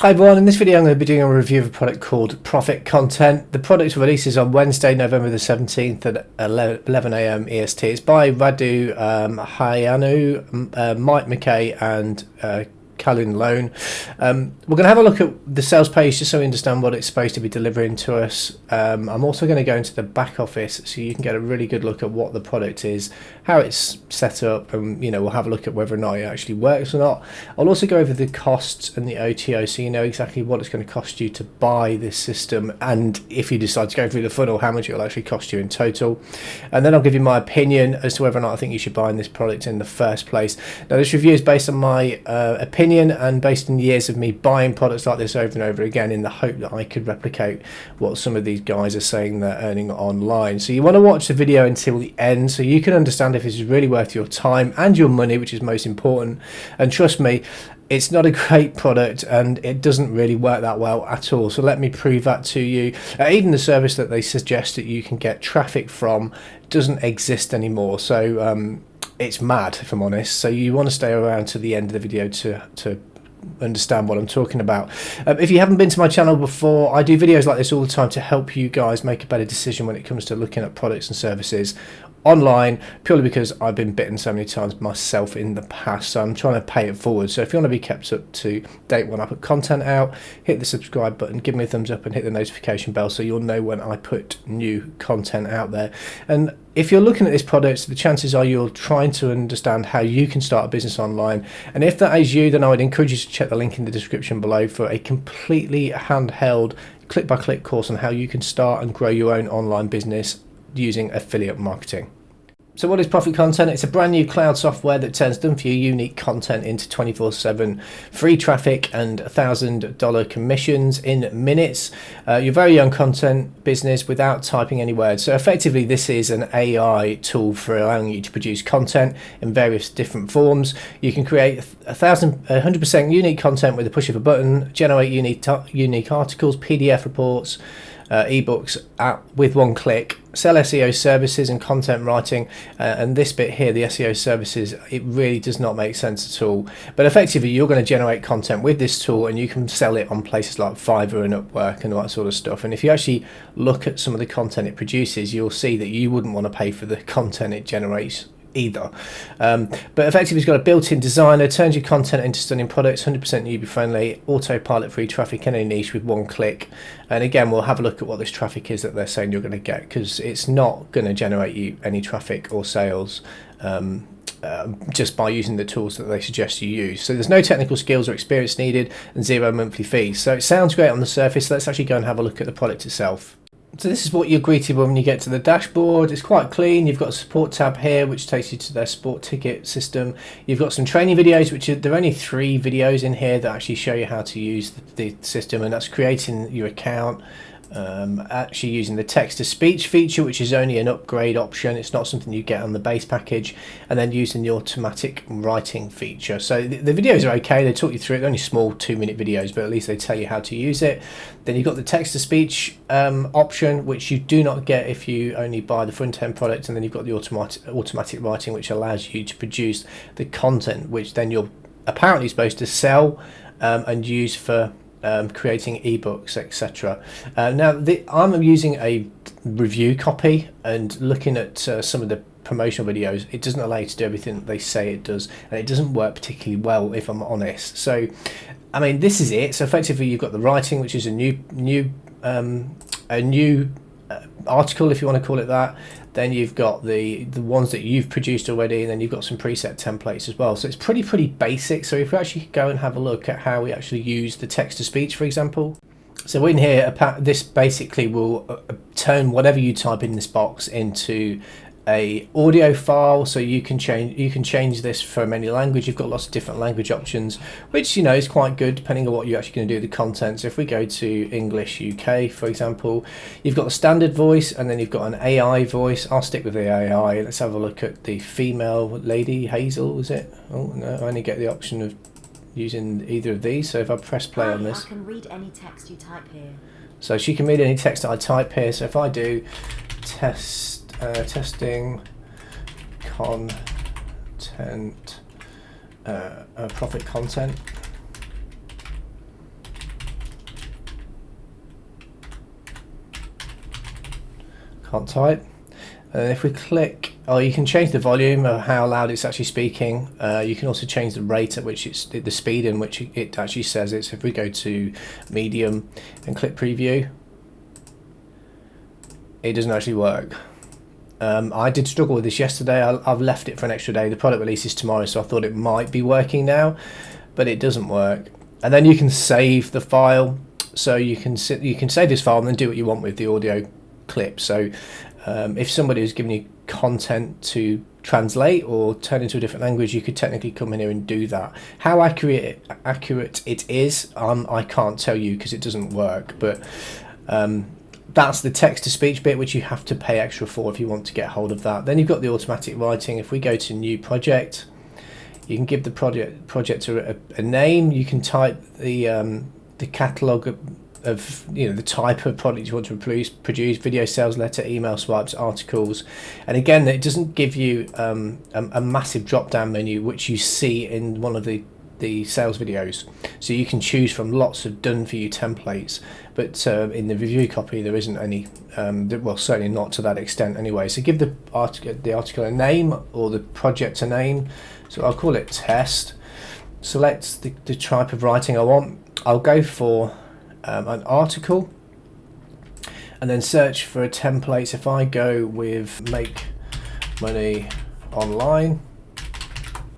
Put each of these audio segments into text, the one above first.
Hi everyone, in this video I'm going to be doing a review of a product called Profit Content. The product releases on Wednesday, November the 17th at 11 AM EST. It's by Radu Hayanu, Mike McKay and Calvin Loan. We're going to have a look at the sales page just so we understand what it's supposed to be delivering to us. I'm also going to go into the back office so you can get a really good look at what the product is, how it's set up, and we'll have a look at whether or not it actually works or not. I'll also go over the costs and the OTO so you know exactly what it's going to cost you to buy this system, and if you decide to go through the funnel, how much it will actually cost you in total. And then I'll give you my opinion as to whether or not I think you should buy this product in the first place. Now this review is based on my opinion and based on years of me buying products like this over and over again in the hope that I could replicate what some of these guys are saying they're earning online. So you want to watch the video until the end so you can understand if this is really worth your time and your money, which is most important. And trust me, it's not a great product and it doesn't really work that well at all. So let me prove that to you. Even the service that they suggest that you can get traffic from doesn't exist anymore. So it's mad, if I'm honest. So you want to stay around to the end of the video to understand what I'm talking about. If you haven't been to my channel before, I do videos like this all the time to help you guys make a better decision when it comes to looking at products and services online, purely because I've been bitten so many times myself in the past, so I'm trying to pay it forward. So if you want to be kept up to date when I put content out, hit the subscribe button, give me a thumbs up and hit the notification bell so you'll know when I put new content out there. And if you're looking at this product, the chances are you're trying to understand how you can start a business online, and if that is you, then I would encourage you to check the link in the description below for a completely handheld click-by-click course on how you can start and grow your own online business using affiliate marketing. So what is Profit Content? It's a brand new cloud software that turns done for you unique content into 24/7 free traffic and $1,000 commissions in minutes. Your very own content business without typing any words. So effectively this is an AI tool for allowing you to produce content in various different forms. You can create 100% unique content with the push of a button, generate unique articles, PDF reports, ebooks with one click, sell SEO services and content writing, and this bit here, the SEO services, it really does not make sense at all. But effectively you're going to generate content with this tool and you can sell it on places like Fiverr and Upwork and all that sort of stuff. And if you actually look at some of the content it produces, you'll see that you wouldn't want to pay for the content it generates either. But effectively it's got a built-in designer, turns your content into stunning products, 100% newbie friendly, autopilot free traffic in any niche with one click. And again, we'll have a look at what this traffic is that they're saying you're going to get, because it's not going to generate you any traffic or sales just by using the tools that they suggest you use. So there's no technical skills or experience needed and zero monthly fees. So it sounds great on the surface. Let's actually go and have a look at the product itself. So this is what you're greeted with when you get to the dashboard. It's quite clean. You've got a support tab here which takes you to their support ticket system. You've got some training videos, which there are only 3 videos in here that actually show you how to use the system, and that's creating your account, actually using the text-to-speech feature, which is only an upgrade option. It's not something you get on the base package, and then using the automatic writing feature. So the videos are okay. They talk you through it. They're only small 2-minute videos, but at least they tell you how to use it. Then you've got the text-to-speech option, which you do not get if you only buy the front-end product, and then you've got the automatic writing, which allows you to produce the content, which then you're apparently supposed to sell and use for creating ebooks, etc. Now I'm using a review copy, and looking at some of the promotional videos, it doesn't allow you to do everything that they say it does, and it doesn't work particularly well, if I'm honest. So I mean, this is it. So effectively you've got the writing, which is a new article, if you want to call it that. Then you've got the ones that you've produced already, and then you've got some preset templates as well. So it's pretty basic. So if we actually go and have a look at how we actually use the text-to-speech, for example. So in here, this basically will turn whatever you type in this box into a audio file, so you can change this from any language. You've got lots of different language options, which is quite good depending on what you're actually going to do with the content. So if we go to English UK, for example, you've got a standard voice and then you've got an AI voice. I'll stick with the AI. Let's have a look at the female lady. Hazel, is it? Oh no, I only get the option of using either of these. So if I press play on this, I can read any text you type here. So she can read any text that I type here. So if I do testing content, profit content, Can't type. And if we click, you can change the volume of how loud it's actually speaking. You can also change the rate at which it's, the speed in which it actually says it. So if we go to medium and click preview, it doesn't actually work. I did struggle with this yesterday. I've left it for an extra day. The product release is tomorrow, so I thought it might be working now, but it doesn't work. And then you can save the file. So you can save this file and then do what you want with the audio clip. So if somebody has given you content to translate or turn into a different language, you could technically come in here and do that. How accurate it is, I can't tell you because it doesn't work. But that's the text-to-speech bit, which you have to pay extra for if you want to get hold of that. Then you've got the automatic writing. If we go to new project, you can give the project a name. You can type the catalogue of the type of product you want to produce: video, sales letter, email swipes, articles. And again, it doesn't give you a massive drop-down menu, which you see in one of the sales videos. So you can choose from lots of done for you templates, but in the review copy there isn't any, well, certainly not to that extent anyway. So give the article a name or the project a name. So I'll call it test. Select the type of writing I want. I'll go for an article and then search for a template. So if I go with make money online,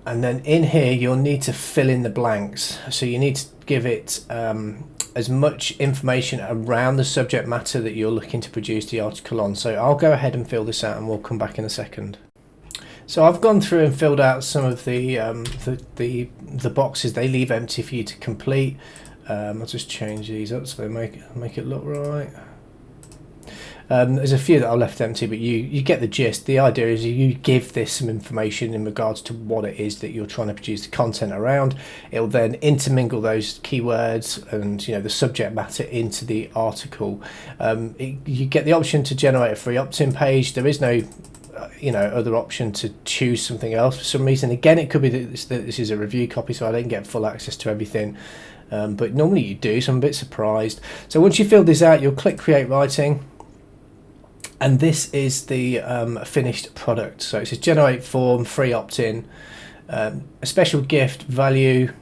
and then in here you'll need to fill in the blanks. So you need to give it as much information around the subject matter that you're looking to produce the article on. So I'll go ahead and fill this out and we'll come back in a second. So I've gone through and filled out some of the boxes. They leave empty for you to complete. I'll just change these up so they make it look right. There's a few that are left empty, but you get the gist. The idea is you give this some information in regards to what it is that you're trying to produce the content around. It'll then intermingle those keywords and the subject matter into the article. You get the option to generate a free opt-in page. There is no other option to choose something else for some reason. Again, it could be that this is a review copy, so I don't get full access to everything. But normally you do, so I'm a bit surprised. So once you fill this out, you'll click create writing. And this is the finished product. So it says generate form, free opt-in, a special gift value,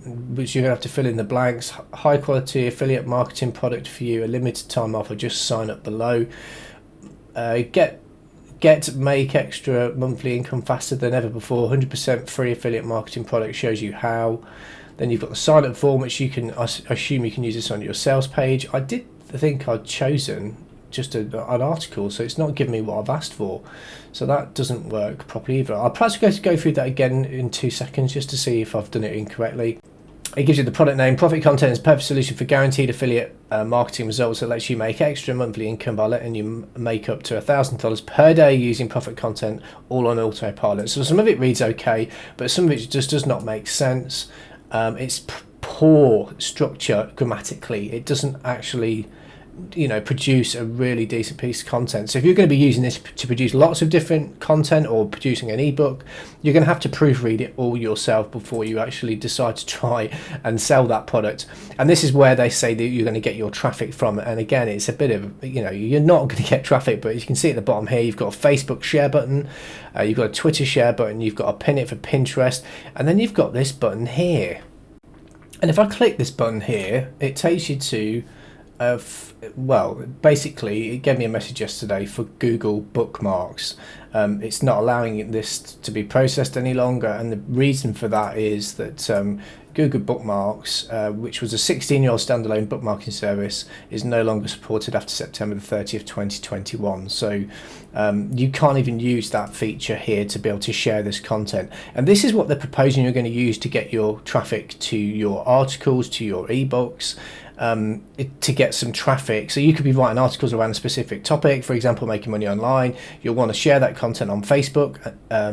which you're going to have to fill in the blanks, high quality affiliate marketing product for you, a limited time offer, just sign up below. Make extra monthly income faster than ever before, 100% free affiliate marketing product, shows you how. Then you've got the sign up form, which you can, I assume you can use this on your sales page. I did think I'd chosen just an article, so it's not giving me what I've asked for, so that doesn't work properly either. I'll perhaps go through that again in 2 seconds just to see if I've done it incorrectly. It gives you the product name. Profit Content is a perfect solution for guaranteed affiliate marketing results that lets you make extra monthly income by letting you make up to $1,000 per day using Profit Content, all on autopilot. So some of it reads okay, but some of it just does not make sense. It's poor structure grammatically. It doesn't actually produce a really decent piece of content. So if you're going to be using this to produce lots of different content or producing an ebook, you're going to have to proofread it all yourself before you actually decide to try and sell that product. And this is where they say that you're going to get your traffic from. And again, it's a bit of you're not going to get traffic, but you can see at the bottom here you've got a Facebook share button, you've got a Twitter share button, you've got a pin it for Pinterest, and then you've got this button here. And if I click this button here, it takes you to basically it gave me a message yesterday for Google bookmarks. It's not allowing this to be processed any longer, and the reason for that is that Google Bookmarks, which was a 16-year-old standalone bookmarking service, is no longer supported after September the 30th, 2021. So you can't even use that feature here to be able to share this content. And this is what they're proposing you're going to use to get your traffic to your articles, to your ebooks, to get some traffic. So you could be writing articles around a specific topic, for example, making money online. You'll want to share that content on Facebook,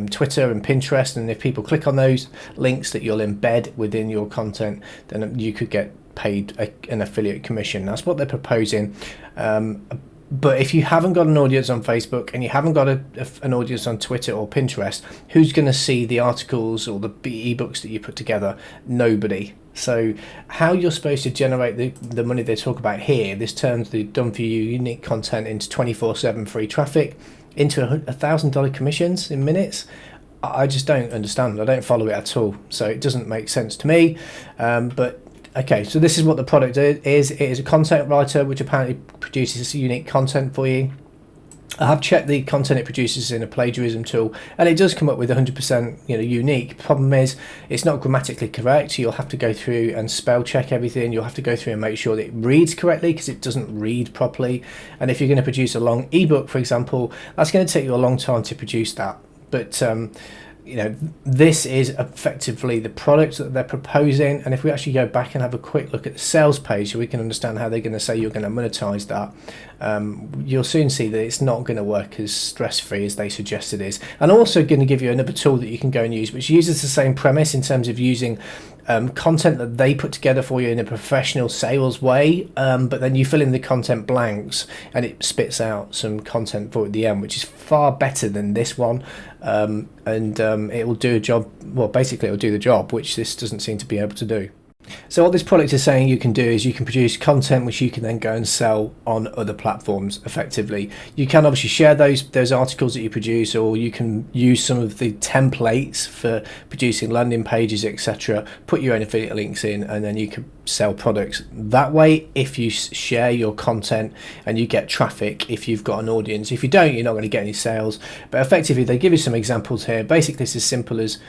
Twitter and Pinterest, and if people click on those links that you'll embed within your content, then you could get paid an affiliate commission. That's what they're proposing. But if you haven't got an audience on Facebook and you haven't got an audience on Twitter or Pinterest, who's going to see the articles or the ebooks that you put together? Nobody. So how you're supposed to generate the money they talk about here, this turns the done for you unique content into 24/7 free traffic, into $1,000 commissions in minutes. I just don't understand. I don't follow it at all. So it doesn't make sense to me. But okay, so this is what the product is. It is a content writer which apparently produces unique content for you. I have checked the content it produces in a plagiarism tool, and it does come up with 100% unique. Problem is, it's not grammatically correct. You'll have to go through and spell check everything. You'll have to go through and make sure that it reads correctly, because it doesn't read properly. And if you're going to produce a long ebook, for example, that's going to take you a long time to produce that. But this is effectively the product that they're proposing. And if we actually go back and have a quick look at the sales page, so we can understand how they're going to say you're going to monetize that, you'll soon see that it's not going to work as stress-free as they suggest it is. And also going to give you another tool that you can go and use, which uses the same premise in terms of using content that they put together for you in a professional sales way, but then you fill in the content blanks and it spits out some content for at the end, which is far better than this one. It will do a job. Well, basically it will do the job, which this doesn't seem to be able to do. So what this product is saying you can do is you can produce content which you can then go and sell on other platforms effectively. You can obviously share those articles that you produce, or you can use some of the templates for producing landing pages, etc. Put your own affiliate links in, and then you can sell products that way if you share your content and you get traffic if you've got an audience. If you don't, you're not going to get any sales. But effectively they give you some examples here. Basically it's as simple as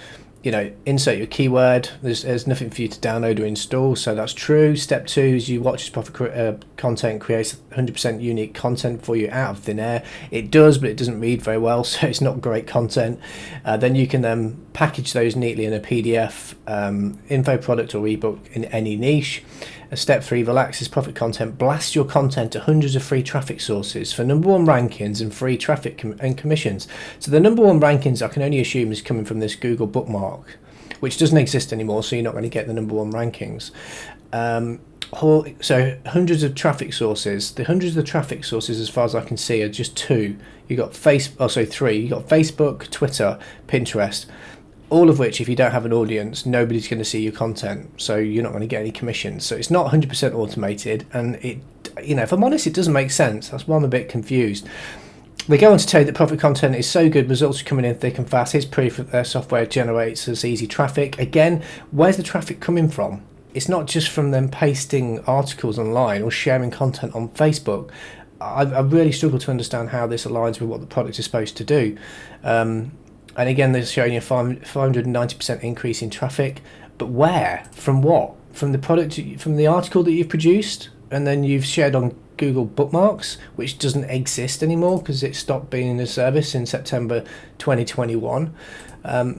insert your keyword. There's nothing for you to download or install, so that's true. Step 2 is you watch this profit content creates 100% unique content for you out of thin air. It does, but it doesn't read very well, so it's not great content. Then you can package those neatly in a PDF, info product or ebook in any niche. Step 3, relax this profit content. Blast your content to hundreds of free traffic sources for number 1 rankings and free traffic and commissions. So the number 1 rankings I can only assume is coming from this Google bookmark, which doesn't exist anymore, so you're not going to get the number 1 rankings. So hundreds of traffic sources. The hundreds of traffic sources, as far as I can see, are just 2. You got 3. You got Facebook, Twitter, Pinterest. All of which, if you don't have an audience, nobody's going to see your content, so you're not going to get any commissions. So it's not 100% automated, and if I'm honest, it doesn't make sense. That's why I'm a bit confused. They go on to tell you that profit content is so good, results are coming in thick and fast. Here's proof that their software generates as easy traffic. Again, where's the traffic coming from? It's not just from them pasting articles online or sharing content on Facebook. I really struggle to understand how this aligns with what the product is supposed to do. And again, they're showing you a 590% increase in traffic. But where? From what? From the product, from the article that you've produced, and then you've shared on Google Bookmarks, which doesn't exist anymore because it stopped being a service in September 2021.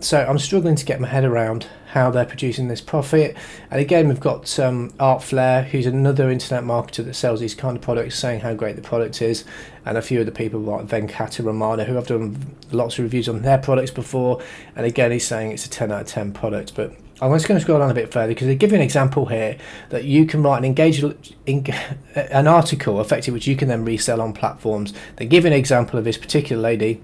So I'm struggling to get my head around how they're producing this profit. And again, we've got Art Flair, who's another internet marketer that sells these kind of products, saying how great the product is, and a few of the people like Venkata Ramana, who I've done lots of reviews on their products before, and again he's saying it's a 10 out of 10 product. But I'm just going to scroll down a bit further because they give you an example here that you can write an article effectively which you can then resell on platforms. They give you an example of this particular lady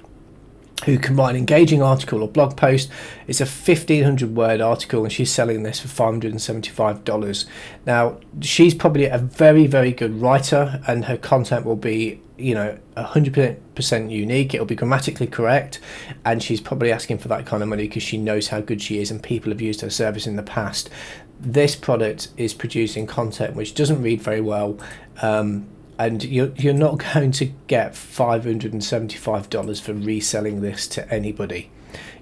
who can write an engaging article or blog post. It's a 1,500 word article and she's selling this for $575. Now, she's probably a very, very good writer and her content will be 100% unique. It'll be grammatically correct, and she's probably asking for that kind of money because she knows how good she is and people have used her service in the past. This product is producing content which doesn't read very well, and you're not going to get $575 for reselling this to anybody.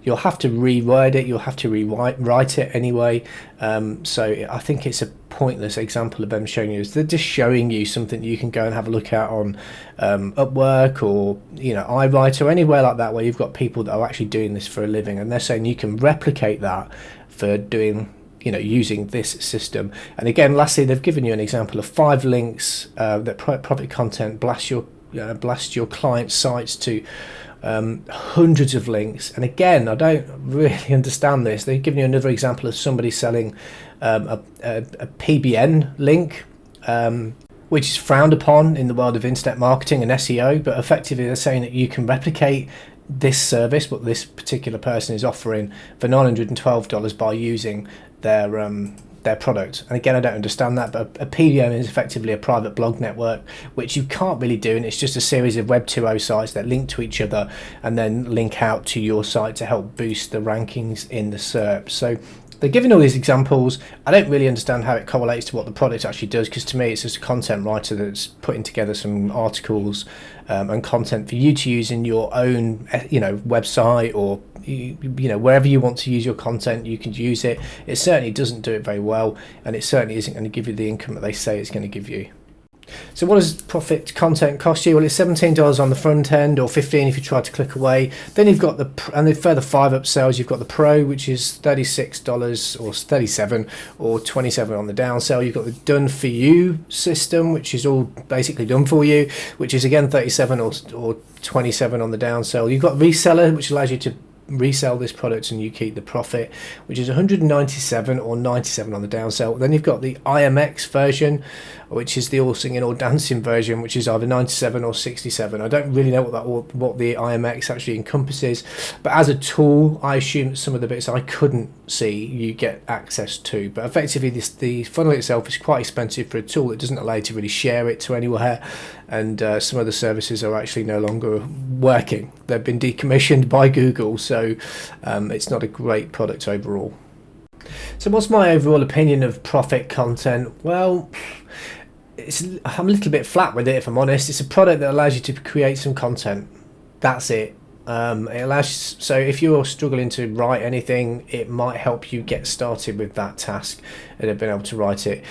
You'll have to reword it, you'll have to rewrite it anyway. So I think it's a pointless example of them showing you. They're just showing you something you can go and have a look at on Upwork or iWriter or anywhere like that where you've got people that are actually doing this for a living, and they're saying you can replicate that for doing using this system. And again, lastly, they've given you an example of 5 links that profit content blast your client sites to hundreds of links. And again, I don't really understand this. They've given you another example of somebody selling a PBN link, which is frowned upon in the world of internet marketing and SEO, but effectively they're saying that you can replicate this service, what this particular person is offering, for $912 by using their their product. And again, I don't understand that, but a PBN is effectively a private blog network, which you can't really do, and it's just a series of Web 2.0 sites that link to each other and then link out to your site to help boost the rankings in the SERP. So they're giving all these examples. I don't really understand how it correlates to what the product actually does, because to me it's just a content writer that's putting together some articles and content for you to use in your own website, or wherever you want to use your content, you can use it. It certainly doesn't do it very well, and it certainly isn't going to give you the income that they say it's going to give you. So what does Profit Content cost you? Well, it's $17 on the front end, or $15 if you try to click away. Then you've got the further 5 upsells. You've got the Pro, which is $36 or $37 or $27 on the downsell. You've got the Done For You system, which is all basically done for you, which is again $37 or $27 on the downsell. You've got Reseller, which allows you to resell this product and you keep the profit, which is $197 or $97 on the downsell. Then you've got the IMX version, which is the all singing all dancing version, which is either $97 or $67. I don't really know what the IMX actually encompasses, but as a tool, I assume some of the bits I couldn't see you get access to. But effectively, the funnel itself is quite expensive for a tool that doesn't allow you to really share it to anywhere, and some of the services are actually no longer working. They've been decommissioned by Google, so it's not a great product overall. So what's my overall opinion of Profit Content? Well, I'm a little bit flat with it, if I'm honest. It's a product that allows you to create some content. That's it. It allows, so if you're struggling to write anything, it might help you get started with that task and have been able to write it.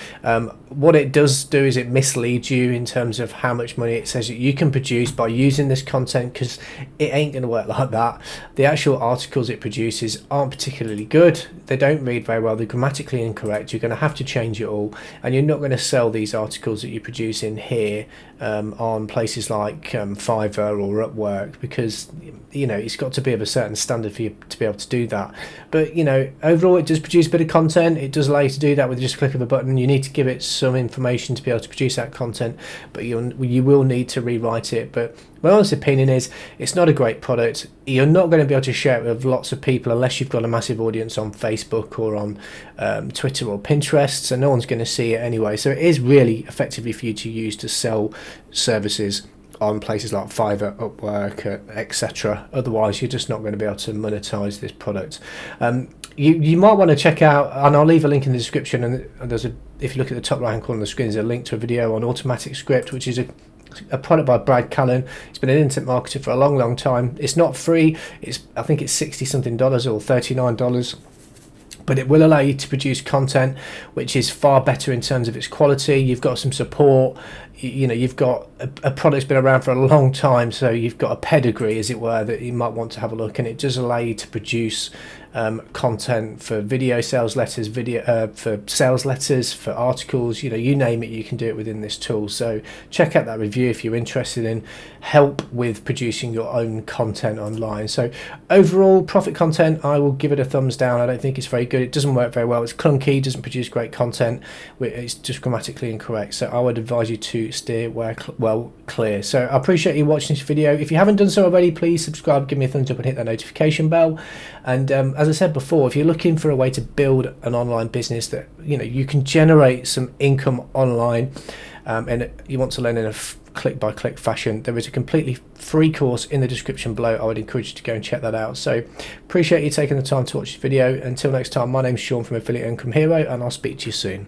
What it does do is it misleads you in terms of how much money it says that you can produce by using this content, because it ain't going to work like that. The actual articles it produces aren't particularly good. They don't read very well. They're grammatically incorrect. You're going to have to change it all, and you're not going to sell these articles that you produce in here on places like Fiverr or Upwork, because it's got to be of a certain standard for you to be able to do that. But overall, it does produce a bit of content. It does allow you to do that with just a click of a button. You need to give it some information to be able to produce that content, but you will need to rewrite it. But my honest opinion is it's not a great product. You're not going to be able to share it with lots of people unless you've got a massive audience on Facebook or on Twitter or Pinterest, so no one's going to see it anyway. So it is really effectively for you to use to sell services on places like Fiverr, Upwork, etc. Otherwise, you're just not going to be able to monetize this product. You might want to check out, and I'll leave a link in the description, and if you look at the top right hand corner of the screen, there's a link to a video on Automatic Script, which is a product by Brad Callen. He's been an internet marketer for a long time. It's not free. I think it's $60 something or $39, but it will allow you to produce content which is far better in terms of its quality. You've got some support. You've got a product that's been around for a long time, so you've got a pedigree, as it were, that you might want to have a look, and it does allow you to produce content for video sales letters, for sales letters, for articles, you name it, you can do it within this tool. So check out that review if you're interested in help with producing your own content online. So overall, Profit Content, I will give it a thumbs down. I don't think it's very good. It doesn't work very well. It's clunky, doesn't produce great content. It's just grammatically incorrect. So I would advise you to steer well clear. So I appreciate you watching this video. If you haven't done so already, please subscribe, give me a thumbs up and hit that notification bell. And as I said before, if you're looking for a way to build an online business that you can generate some income online, and you want to learn in a click-by-click fashion, there is a completely free course in the description below. I would encourage you to go and check that out. So appreciate you taking the time to watch this video. Until next time, my name's Sean from Affiliate Income Hero, and I'll speak to you soon.